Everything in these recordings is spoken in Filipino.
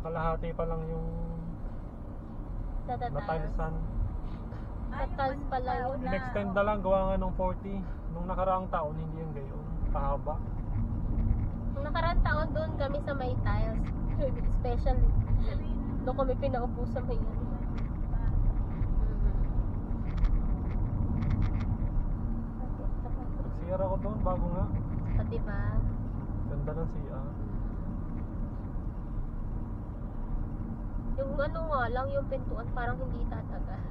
kalahati pa lang yung natilsan. Natals pala yun. In-extend na lang, gawa nga nung 40. Nung nakaraang taon, hindi yung gayon. Pahaba. Nung nakaraang taon doon kami sa may tiles. Especially. Doon kami pinaupo sa may yan. Nag-CR ako doon, bago nga. Diba? Ganda ng CR. Yung ano nga lang, yung pintuan parang hindi tatagal.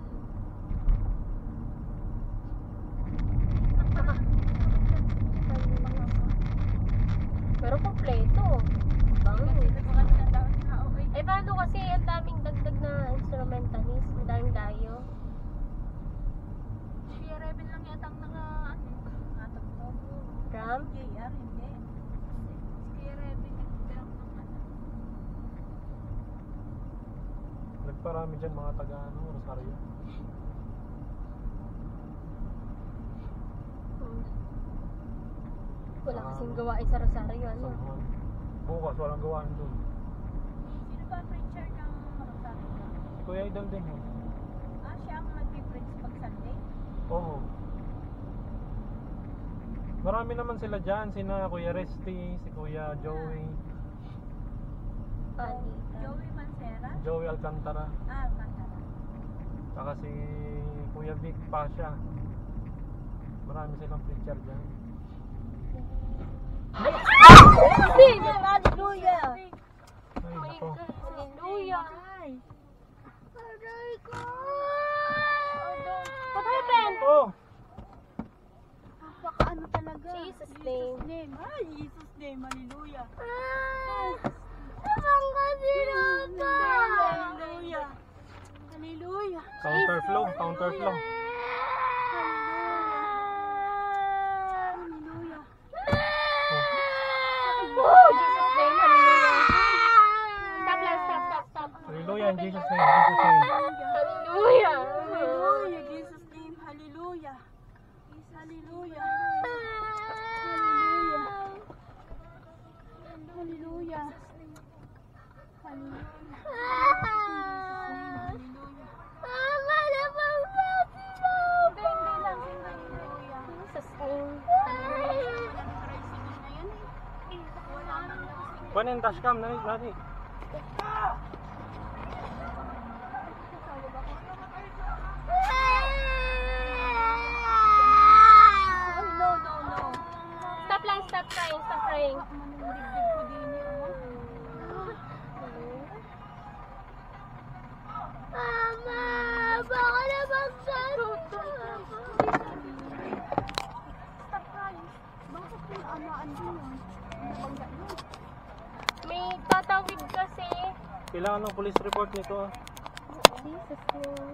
Pero kompleto. Eh paano kasi ang daming dagdag na instrumentalist, ang daming dayo. Kuya Rebel lang yata ang nakatag mo. Ram? JR, hindi. Kuya Rebel nagpirang ng ano. Nagparami dyan mga taga Rosario. Wala kasing gawain sa Rosario, ano? Samahan. Bukas walang gawaan doon. Sino ba preacher ng Rosario? Si Kuya Idol din yun. Siya ang nag-preach pag Sunday? Oo. Marami naman sila dyan. Sina Kuya Resty, si Kuya Joey, Joey Mancera? Joey Alcantara, Alcantara. saka si Kuya Vic Pasha. Marami silang preacher dyan. Hallelujah! Ay, nako. Hallelujah! Aray ko! What happened? Oh! Baka ano talaga? Jesus name. Jesus name. Hallelujah! Hallelujah! Hallelujah! Counterflow, counterflow. Oh, Jesus name, hallelujah. Stop lang, stop. Hallelujah in Jesus name, Jesus name. Hallelujah. Hallelujah! Jesus name. Hallelujah! Hallelujah! Hallelujah! Hallelujah! Kunin yung dashcam, nani. Stop praying. Mama, baka na magsagot. Stop crying. Bakit pinaanaan din yun? Nabangga yun. May tatawid kasi. Kailangan ng police report nito ah. Jesus name.